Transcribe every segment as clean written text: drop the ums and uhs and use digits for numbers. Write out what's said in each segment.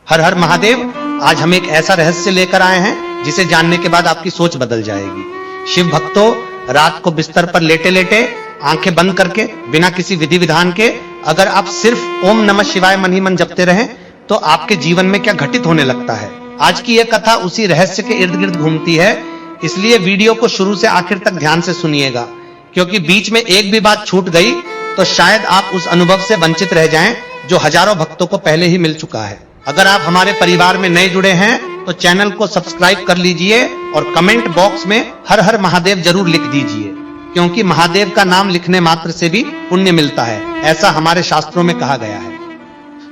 हर हर महादेव। आज हम एक ऐसा रहस्य लेकर आए हैं जिसे जानने के बाद आपकी सोच बदल जाएगी। शिव भक्तों, रात को बिस्तर पर लेटे लेटे आंखें बंद करके बिना किसी विधि विधान के अगर आप सिर्फ ओम नमः शिवाय मन ही मन जपते रहें तो आपके जीवन में क्या घटित होने लगता है। आज की यह कथा उसी रहस्य के इर्द गिर्द घूमती है, इसलिए वीडियो को शुरू से आखिर तक ध्यान से सुनिएगा, क्योंकि बीच में एक भी बात छूट गई तो शायद आप उस अनुभव से वंचित रह जाएं जो हजारों भक्तों को पहले ही मिल चुका है। अगर आप हमारे परिवार में नए जुड़े हैं तो चैनल को सब्सक्राइब कर लीजिए और कमेंट बॉक्स में हर हर महादेव जरूर लिख दीजिए, क्योंकि महादेव का नाम लिखने मात्र से भी पुण्य मिलता है, ऐसा हमारे शास्त्रों में कहा गया है।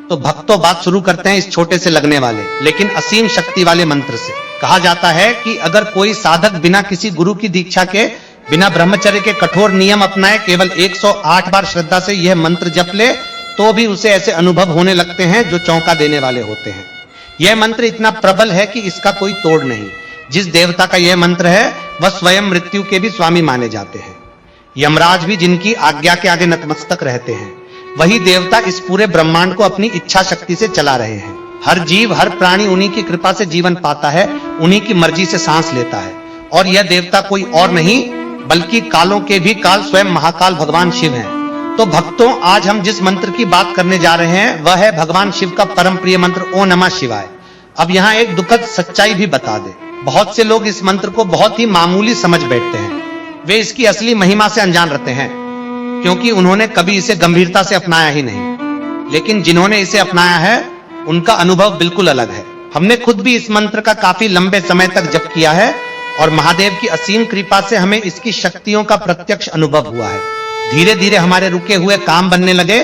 तो भक्तों, बात शुरू करते हैं इस छोटे से लगने वाले लेकिन असीम शक्ति वाले मंत्र से। कहा जाता है कि अगर कोई साधक बिना किसी गुरु की दीक्षा के, बिना ब्रह्मचर्य के कठोर नियम अपनाए केवल 108 बार श्रद्धा से यह मंत्र जप ले तो भी उसे ऐसे अनुभव होने लगते हैं जो चौंका देने वाले होते हैं। यह मंत्र इतना प्रबल है कि इसका कोई तोड़ नहीं। जिस देवता का यह मंत्र है वह स्वयं मृत्यु के भी स्वामी माने जाते हैं। यमराज भी जिनकी आज्ञा के आगे नतमस्तक रहते हैं, वही देवता इस पूरे ब्रह्मांड को अपनी इच्छा शक्ति से चला रहे हैं। हर जीव, हर प्राणी उन्हीं की कृपा से जीवन पाता है, उन्हीं की मर्जी से सांस लेता है। और यह देवता कोई और नहीं बल्कि कालों के भी काल स्वयं महाकाल भगवान शिव हैं। तो भक्तों, आज हम जिस मंत्र की बात करने जा रहे हैं वह है भगवान शिव का परम प्रिय मंत्र ओम नमः शिवाय। अब यहाँ एक दुखद सच्चाई भी बता दे, बहुत से लोग इस मंत्र को बहुत ही मामूली समझ बैठते हैं। वे इसकी असली महिमा से अनजान रहते हैं, क्योंकि उन्होंने कभी इसे गंभीरता से अपनाया ही नहीं। लेकिन जिन्होंने इसे अपनाया है उनका अनुभव बिल्कुल अलग है। हमने खुद भी इस मंत्र का काफी लंबे समय तक जप किया है और महादेव की असीम कृपा से हमें इसकी शक्तियों का प्रत्यक्ष अनुभव हुआ है। धीरे धीरे हमारे रुके हुए काम बनने लगे,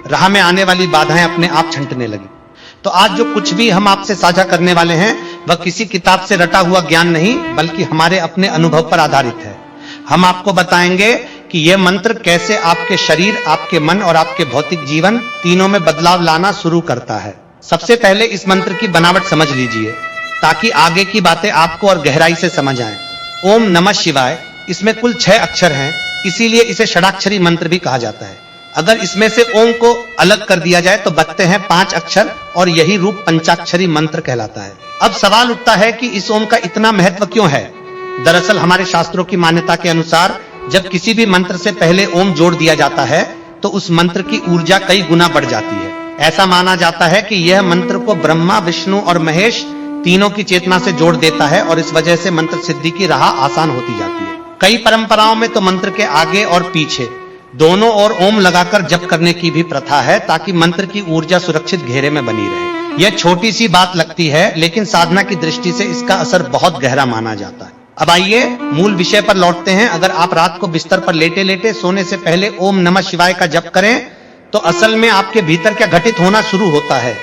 राह में आने वाली बाधाएं अपने आप छंटने लगी। तो आज जो कुछ भी हम आपसे साझा करने वाले हैं वह किसी किताब से रटा हुआ ज्ञान नहीं बल्कि हमारे अपने अनुभव पर आधारित है। हम आपको बताएंगे कि यह मंत्र कैसे आपके शरीर, आपके मन और आपके भौतिक जीवन तीनों में बदलाव लाना शुरू करता है। सबसे पहले इस मंत्र की बनावट समझ लीजिए ताकि आगे की बातें आपको और गहराई से समझ आए। ओम नमः शिवाय, इसमें कुल 6 अक्षर हैं, इसीलिए इसे षडाक्षरी मंत्र भी कहा जाता है। अगर इसमें से ओम को अलग कर दिया जाए तो बचते हैं 5 अक्षर और यही रूप पंचाक्षरी मंत्र कहलाता है। अब सवाल उठता है कि इस ओम का इतना महत्व क्यों है। दरअसल हमारे शास्त्रों की मान्यता के अनुसार जब किसी भी मंत्र से पहले ओम जोड़ दिया जाता है तो उस मंत्र की ऊर्जा कई गुना बढ़ जाती है। ऐसा माना जाता है कि यह मंत्र को ब्रह्मा, विष्णु और महेश तीनों की चेतना से जोड़ देता है और इस वजह से मंत्र सिद्धि की राह आसान होती जाती है। कई परंपराओं में तो मंत्र के आगे और पीछे दोनों ओर ओम लगाकर जप करने की भी प्रथा है ताकि मंत्र की ऊर्जा सुरक्षित घेरे में बनी रहे। यह छोटी सी बात लगती है लेकिन साधना की दृष्टि से इसका असर बहुत गहरा माना जाता है। अब आइए मूल विषय पर लौटते हैं। अगर आप रात को बिस्तर पर लेटे लेटे सोने से पहले ओम नमः शिवाय का जप करें तो असल में आपके भीतर क्या घटित होना शुरू होता है।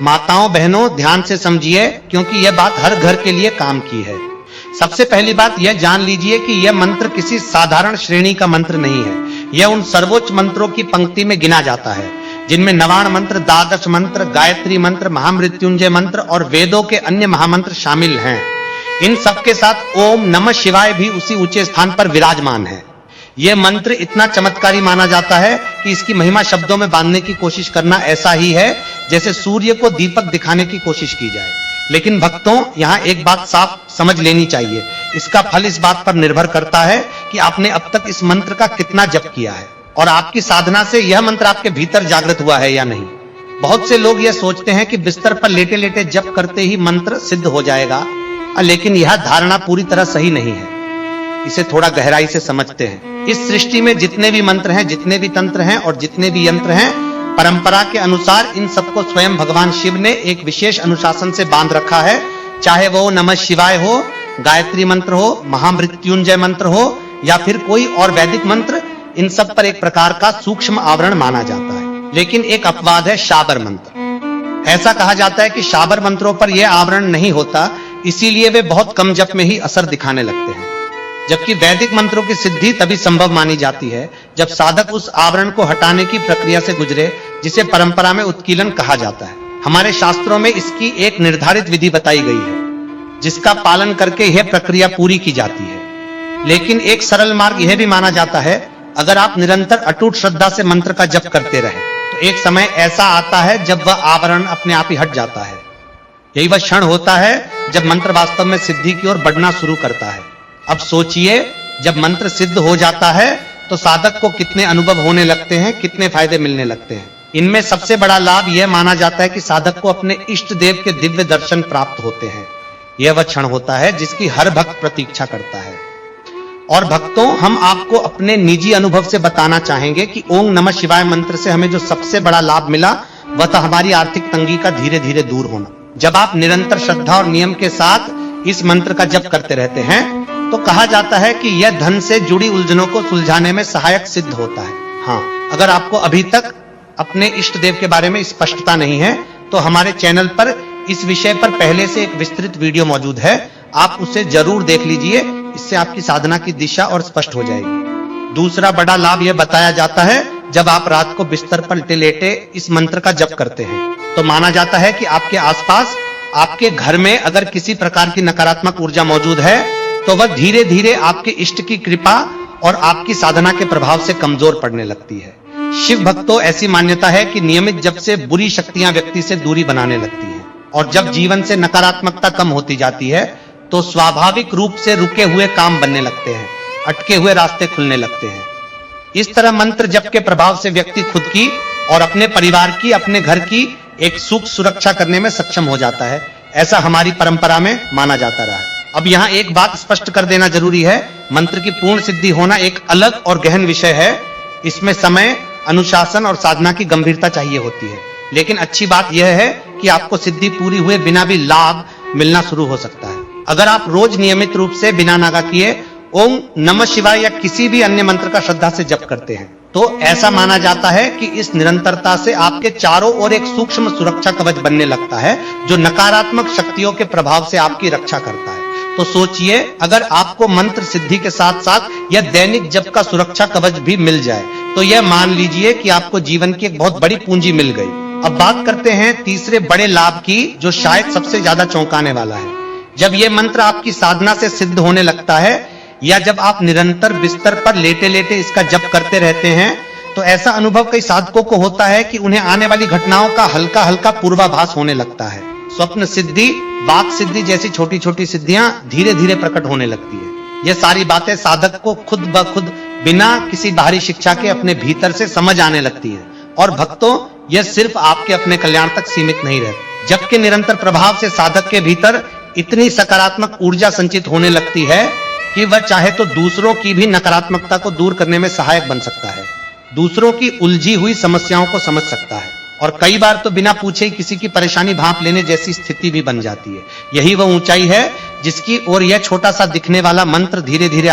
माताओं, बहनों, ध्यान से समझिए क्योंकि यह बात हर घर के लिए काम की है। सबसे पहली बात यह जान लीजिए कि यह मंत्र किसी साधारण श्रेणी का मंत्र नहीं है। यह उन सर्वोच्च मंत्रों की पंक्ति में गिना जाता है जिनमें नवाण मंत्र, द्वादश मंत्र, गायत्री मंत्र, महामृत्युंजय मंत्र और वेदों के अन्य महामंत्र शामिल हैं। इन सबके साथ ओम नमः शिवाय भी उसी ऊंचे स्थान पर विराजमान है। यह मंत्र इतना चमत्कारी माना जाता है कि इसकी महिमा शब्दों में बांधने की कोशिश करना ऐसा ही है जैसे सूर्य को दीपक दिखाने की कोशिश की जाए। लेकिन भक्तों, यहाँ एक बात साफ समझ लेनी चाहिए, इसका फल इस बात पर निर्भर करता है कि आपने अब तक इस मंत्र का कितना जप किया है और आपकी साधना से यह मंत्र आपके भीतर जागृत हुआ है या नहीं। बहुत से लोग यह सोचते हैं कि बिस्तर पर लेटे लेटे जप करते ही मंत्र सिद्ध हो जाएगा, लेकिन यह धारणा पूरी तरह सही नहीं है। इसे थोड़ा गहराई से समझते हैं। इस सृष्टि में जितने भी मंत्र हैं, जितने भी तंत्र हैं और जितने भी यंत्र हैं, परंपरा के अनुसार इन सबको स्वयं भगवान शिव ने एक विशेष अनुशासन से बांध रखा है। चाहे वो नमः शिवाय हो, गायत्री मंत्र हो, महामृत्युंजय मंत्र हो या फिर कोई और वैदिक मंत्र, इन सब पर एक प्रकार का सूक्ष्म आवरण माना जाता है। लेकिन एक अपवाद है शाबर मंत्र। ऐसा कहा जाता है कि शाबर मंत्रों पर यह आवरण नहीं होता, इसीलिए वे बहुत कम जप में ही असर दिखाने लगते हैं। जबकि वैदिक मंत्रों की सिद्धि तभी संभव मानी जाती है जब साधक उस आवरण को हटाने की प्रक्रिया से गुजरे, जिसे परंपरा में उत्कीलन कहा जाता है। हमारे शास्त्रों में इसकी एक निर्धारित विधि बताई गई है जिसका पालन करके यह प्रक्रिया पूरी की जाती है। लेकिन एक सरल मार्ग यह भी माना जाता है, अगर आप निरंतर अटूट श्रद्धा से मंत्र का जप करते रहे तो एक समय ऐसा आता है जब वह आवरण अपने आप ही हट जाता है। यही वह क्षण होता है जब मंत्र वास्तव में सिद्धि की ओर बढ़ना शुरू करता है। अब सोचिए, जब मंत्र सिद्ध हो जाता है तो साधक को कितने अनुभव होने लगते हैं, कितने फायदे मिलने लगते हैं। इनमें सबसे बड़ा लाभ यह माना जाता है कि साधक को अपने इष्ट देव के दिव्य दर्शन प्राप्त होते हैं। यह वह क्षण होता है जिसकी हर भक्त प्रतीक्षा करता है। और भक्तों, हम आपको अपने निजी अनुभव से बताना चाहेंगे कि ओम नमः शिवाय मंत्र से हमें जो सबसे बड़ा लाभ मिला वह था हमारी आर्थिक तंगी का धीरे धीरे दूर होना। जब आप निरंतर श्रद्धा और नियम के साथ इस मंत्र का जप करते रहते हैं तो कहा जाता है कि यह धन से जुड़ी उलझनों को सुलझाने में सहायक सिद्ध होता है। हाँ, अगर आपको अभी तक अपने इष्ट देव के बारे में स्पष्टता नहीं है तो हमारे चैनल पर इस विषय पर पहले से एक विस्तृत वीडियो मौजूद है, आप उसे जरूर देख लीजिए। इससे आपकी साधना की दिशा और स्पष्ट हो जाएगी। दूसरा बड़ा लाभ यह बताया जाता है, जब आप रात को बिस्तर पर लेटे इस मंत्र का जप करते हैं तो माना जाता है कि आपके आसपास, आपके घर में अगर किसी प्रकार की नकारात्मक ऊर्जा मौजूद है तो वह धीरे धीरे आपके इष्ट की कृपा और आपकी साधना के प्रभाव से कमजोर पड़ने लगती है। शिव भक्तों, ऐसी मान्यता है कि नियमित जप से बुरी शक्तियां व्यक्ति से दूरी बनाने लगती हैं और जब जीवन से नकारात्मकता कम होती जाती है तो स्वाभाविक रूप से रुके हुए काम बनने लगते हैं, अटके हुए रास्ते खुलने लगते हैं। इस तरह मंत्र जप के प्रभाव से व्यक्ति खुद की और अपने परिवार की, अपने घर की एक सुख सुरक्षा करने में सक्षम हो जाता है। ऐसा हमारी परंपरा में माना जाता रहा है। अब यहाँ एक बात स्पष्ट कर देना जरूरी है, मंत्र की पूर्ण सिद्धि होना एक अलग और गहन विषय है। इसमें समय, अनुशासन और साधना की गंभीरता चाहिए होती है। लेकिन अच्छी बात यह है कि आपको सिद्धि पूरी हुए बिना भी लाभ मिलना शुरू हो सकता है। अगर आप रोज नियमित रूप से बिना नागा किए ओम नमः शिवाय या किसी भी अन्य मंत्र का श्रद्धा से जप करते हैं तो ऐसा माना जाता है कि इस निरंतरता से आपके चारों ओर एक सूक्ष्म सुरक्षा कवच बनने लगता है जो नकारात्मक शक्तियों के प्रभाव से आपकी रक्षा करता है। तो सोचिए, अगर आपको मंत्र सिद्धि के साथ साथ यह दैनिक जप का सुरक्षा कवच भी मिल जाए तो यह मान लीजिए कि आपको जीवन की एक बहुत बड़ी पूंजी मिल गई। अब बात करते हैं तीसरे बड़े लाभ की, जो शायद सबसे ज्यादा चौंकाने वाला है। जब यह मंत्र आपकी साधना से सिद्ध होने लगता है या जब आप निरंतर बिस्तर पर लेटे लेटे इसका जप करते रहते हैं तो ऐसा अनुभव कई साधकों को होता है कि उन्हें आने वाली घटनाओं का हल्का हल्का पूर्वाभास होने लगता है। स्वप्न सिद्धि, वाक सिद्धि जैसी छोटी छोटी सिद्धियां धीरे धीरे प्रकट होने लगती है। यह सारी बातें साधक को खुद ब खुद बिना किसी बाहरी शिक्षा के अपने भीतर से समझ आने लगती है। और भक्तों, यह सिर्फ आपके अपने कल्याण तक सीमित नहीं रहती। जप के निरंतर प्रभाव से साधक के भीतर इतनी सकारात्मक ऊर्जा संचित होने लगती है कि वह चाहे तो दूसरों की भी नकारात्मकता को दूर करने में सहायक बन सकता है, दूसरों की उलझी हुई समस्याओं को समझ सकता है और कई बार तो बिना पूछे ही किसी की परेशानी भांप लेने जैसी स्थिति भी बन जाती है। यही वह ऊंचाई है जिसकी ओर यह छोटा सा दिखने वाला मंत्र धीरे धीरे